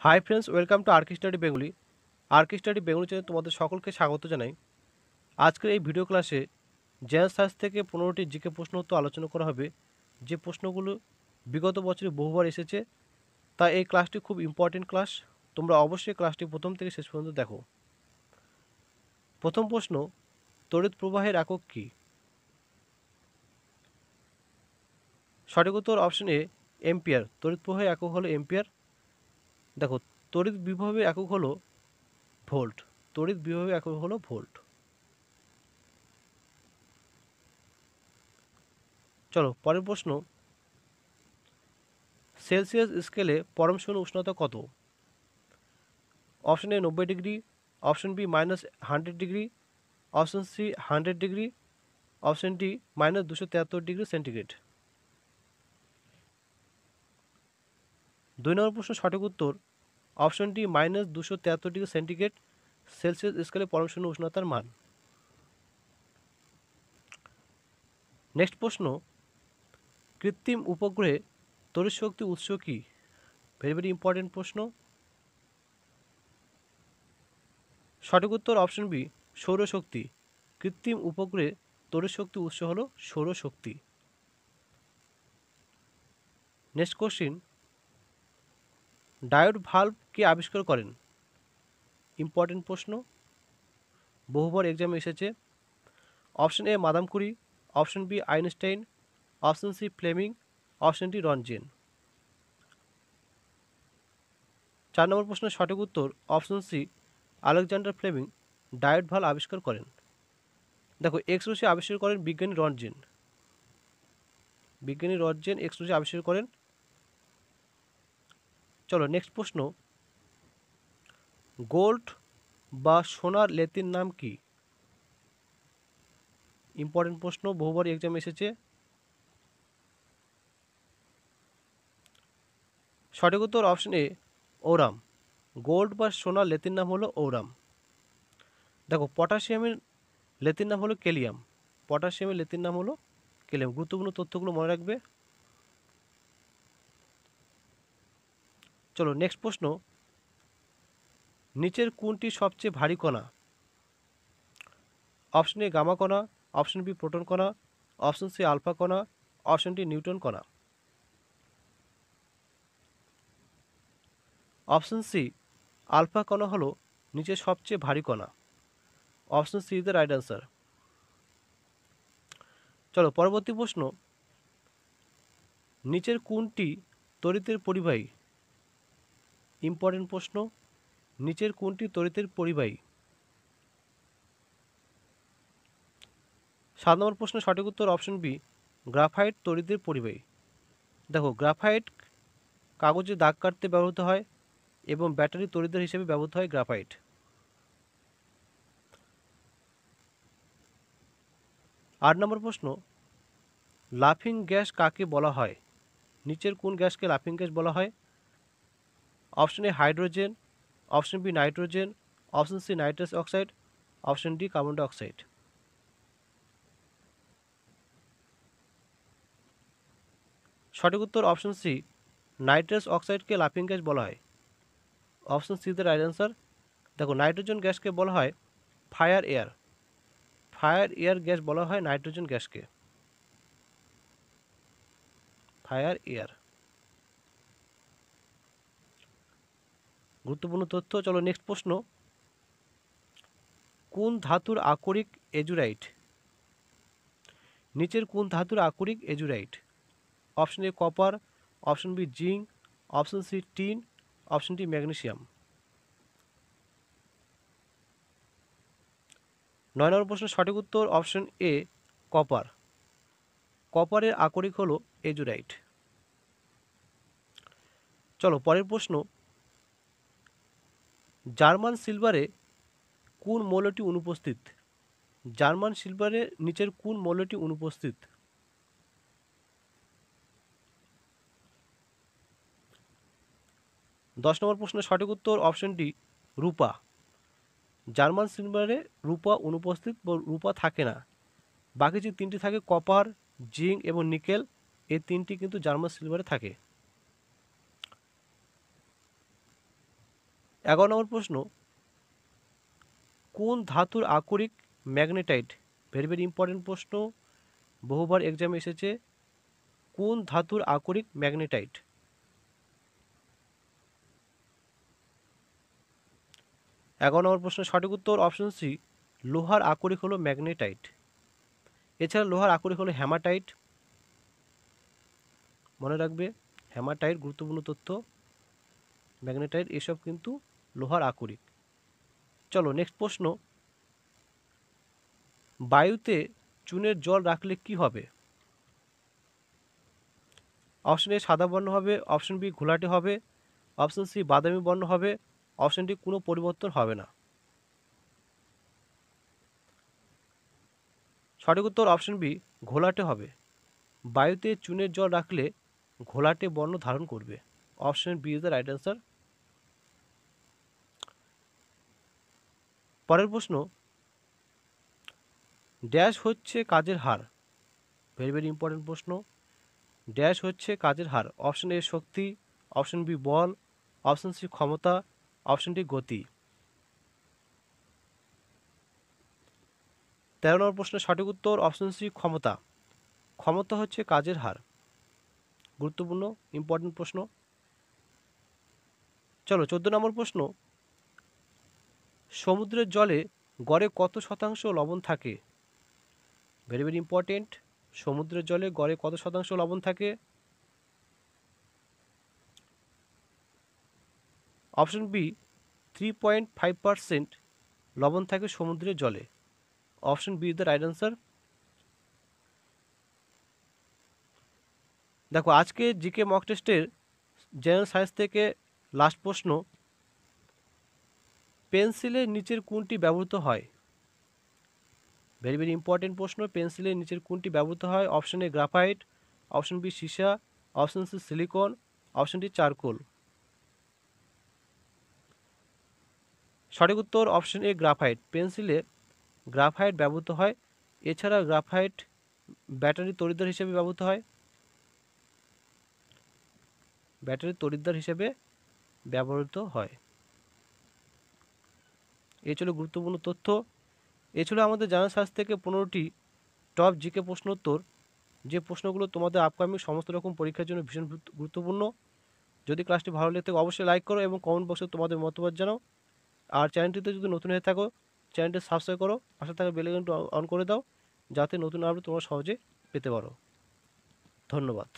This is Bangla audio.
Hi friends, welcome to RK study Bengali. RK study Bengali চ্যানেলে তোমাদের সকলকে স্বাগত জানাই। আজকের এই ভিডিও ক্লাসে জেনারেল সায়েন্স থেকে 15টি জিকে প্রশ্ন উত্তর আলোচনা করা হবে, যে প্রশ্নগুলো বিগত বছরে বহুবার এসেছে। তাই এই ক্লাসটি খুব ইম্পর্টেন্ট ক্লাস, তোমরা অবশ্যই ক্লাসটি প্রথম থেকে শেষ পর্যন্ত দেখো। প্রথম প্রশ্ন, তড়িৎ প্রবাহের একক কী? সঠিক উত্তর অপশন এ, এম্পিয়ার। তড়িৎ প্রবাহের একক হলো এম্পিয়ার। দেখো, তড়িৎ বিভবের একক হলো ভোল্ট। তড়িৎ বিভবের একক হলো ভোল্ট। চলো পরের প্রশ্ন, সেলসিয়াস স্কেলে পরম শূন্য উষ্ণতা কত? Option A 90 degree, option B -100 degree, option C 100 degree, option D -273 degree centigrade. 2 নম্বর প্রশ্ন সঠিক উত্তর option D -273 degree centigrade Celsius স্কেলে পরম শূন্য উষ্ণতার মান। নেক্সট প্রশ্ন, কৃত্রিম উপগ্রহে তড়িৎ শক্তি উৎস কি? ভেরি ইম্পর্টেন্ট প্রশ্ন। সঠিক উত্তর অপশন বি, সৌরশক্তি। কৃত্রিম উপগ্রহে তড়িৎ শক্তি উৎস হল সৌরশক্তি। নেক্সট কোশ্চিন, ডায়োড ভাল্ব কে আবিষ্কার করেন? ইম্পর্টেন্ট প্রশ্ন, বহুবার এক্সামে এসেছে। Option A Madame Curie, option B Einstein, option C Fleming, option D Roentgen. 4 নম্বর প্রশ্নের সঠিক উত্তর option C, Alexander Fleming diode valve আবিষ্কার করেন। দেখো, এক্স রশ্মি আবিষ্কার করেন বিজ্ঞানী রনজেন। এক্স রশ্মি আবিষ্কার করেন। চলো নেক্সট প্রশ্ন, গোল্ড বা সোনার লেতিন নাম কি? ইম্পর্টেন্ট প্রশ্ন, বহুবার এক্সামে এসেছে। সঠিক উত্তর অপশন এ, ওরাম। গোল্ড বা সোনার লেতিন নাম হলো ওরাম। দেখো, পটাশিয়ামের লেতিন নাম হলো ক্যালিয়াম। পটাশিয়ামের লেতিন নাম হলো ক্যালিয়াম। গুরুত্বপূর্ণ তথ্যগুলো মনে রাখবে। চলো নেক্সট প্রশ্ন, নিচের কোনটি সবচেয়ে ভারী কণা? অপশন এ গামা কণা, অপশন বি প্রোটন কণা, অপশন সি আলফা কণা, অপশন ডি নিউট্রন কণা। অপশন সি আলফা কণা হলো নিচের সবচেয়ে ভারী কণা। Option C is the right answer. চলো পরবর্তী প্রশ্ন, নিচের কোনটি তড়িতের পরিবাহী? ইম্পর্টেন্ট প্রশ্ন, নিচের কোনটি তড়িতের পরিবাহী? 7 নম্বর প্রশ্নের সঠিক উত্তর অপশন বি, গ্রাফাইট তড়িতের পরিবাহী। দেখো, গ্রাফাইট কাগজে দাগ কাটতে ব্যবহৃত হয় এবং ব্যাটারি তড়িৎদ্বার হিসেবে ব্যবহৃত হয় গ্রাফাইট। 8 নম্বর প্রশ্ন, লাফিং গ্যাস কাকে বলা হয়? নিচের কোন গ্যাসকে লাফিং গ্যাস বলা হয়? Option A hydrogen, option B nitrogen, option C nitrous oxide, option D carbon dioxide. সঠিক উত্তর অপশন সি, নাইট্রাস অক্সাইডকে লাফিং গ্যাস বলা হয়। Option C the right answer. দেখো, নাইট্রোজেন গ্যাসকে বলা হয় fire air. Fire air gas বলা হয় নাইট্রোজেন গ্যাসকে। Fire air. গুরুত্বপূর্ণ তথ্য। চলো নেক্সট প্রশ্ন, কোন ধাতুর আকরিক এজুরাইট? নিচের কোন ধাতুর আকরিক azurite? Option A copper, option B zinc, option C tin, option D magnesium. 9 নম্বর প্রশ্নের সঠিক উত্তর অপশন এ কপার। কপারের আকরিক হলো এজুরাইট। চলো পরের প্রশ্ন, জার্মান সিলভারে কোন মৌলটি অনুপস্থিত? জার্মান সিলভারে নিচের কোন মৌলটি অনুপস্থিত? দশ নম্বর প্রশ্নের সঠিক উত্তর অপশন ডি রূপা। জার্মান সিলভারে রূপা অনুপস্থিত বা রূপা থাকে না। বাকি যে তিনটি থাকে কপার, জিঙ্ক এবং নিকেল, এই তিনটি কিন্তু জার্মান সিলভারে থাকে। 11 নম্বর প্রশ্ন, কোন ধাতুর আকরিক ম্যাগনেটাইট? ভেরি ভেরি ইম্পর্টেন্ট প্রশ্ন, বহুবার এক্সামে এসেছে। কোন ধাতুর আকরিক ম্যাগনেটাইট? 11 নম্বর প্রশ্নের সঠিক উত্তর অপশন সি, লোহার আকরিক হলো ম্যাগনেটাইট। এছাড়া লোহার আকরিক হলো হ্যামাটাইট, মনে রাখবে হ্যামাটাইট গুরুত্বপূর্ণ তথ্য, ম্যাগনেটাইট এসব কিন্তু লোহার আকরিক। চলো নেক্সট প্রশ্ন, বায়ুতে চুনের জল রাখলে কি হবে? অপশন এ সাদা বর্ণ হবে, অপশন বি ঘোলাটে হবে, অপশন সি বাদামি বর্ণ হবে, অপশন ডি কোনো পরিবর্তন হবে না। সঠিক উত্তর অপশন বি ঘোলাটে হবে। বায়ুতে চুনের জল রাখলে ঘোলাটে বর্ণ ধারণ করবে। Option B is the right answer. পরের প্রশ্ন, ড্যাশ হচ্ছে কাজের হার? ভেরি ভেরি ইম্পর্টেন্ট প্রশ্ন, ড্যাশ হচ্ছে কাজের হার। অপশন এ শক্তি, অপশন বি বল, অপশন সি ক্ষমতা, অপশন ডি গতি। 13 নম্বর প্রশ্নের সঠিক উত্তর অপশন সি ক্ষমতা। ক্ষমতা হচ্ছে কাজের হার, গুরুত্বপূর্ণ ইম্পর্টেন্ট প্রশ্ন। চলো 14 নম্বর প্রশ্ন, সমুদ্রের জলে গড়ে কত শতাংশ লবণ থাকে? ভেরি ভেরি ইম্পর্টেন্ট, সমুদ্রের জলে গড়ে কত শতাংশ লবণ থাকে? অপশন বি 3.5% লবণ থাকে সমুদ্রের জলে। Option B is the right answer. দেখো আজকে জিকে মক টেস্টের জেনারেল সায়েন্স থেকে লাস্ট প্রশ্ন, পেন্সিলের নিচের কোনটি ব্যবহৃত হয়? ভেরি ভেরি ইম্পর্টেন্ট প্রশ্ন, পেন্সিলের নিচের কোনটি ব্যবহৃত হয়? Option A graphite, option B সীসা, option C silicon, option D charcoal. সঠিক উত্তর অপশন এ গ্রাফাইট। পেন্সিলে গ্রাফাইট ব্যবহৃত হয়। এছাড়া গ্রাফাইট ব্যাটারি তড়িৎদ্বার হিসেবে ব্যবহৃত হয়, ব্যাটারি তড়িৎদ্বার হিসেবে ব্যবহৃত হয়। এই ছিল গুরুত্বপূর্ণ তথ্য। এ ছিল আমাদের জানা সায়েন্স থেকে 15টি টপ জিকে প্রশ্ন উত্তর, যে প্রশ্নগুলো তোমাদের আপকামিং সমস্ত রকম পরীক্ষার জন্য ভীষণ গুরুত্বপূর্ণ। যদি ক্লাসটি ভালো লেগে থাকে অবশ্যই লাইক করো এবং কমেন্ট বক্সে তোমাদের মতামত জানাও। আর চ্যানেলটিতে যদি নতুন হয়ে থাকো চ্যানেলটি সাবস্ক্রাইব করো, পাশে থাকা বেল আইকনটি অন করে দাও, যাতে নতুন আপডেট তোমরা সহজে পেতে পারো। ধন্যবাদ।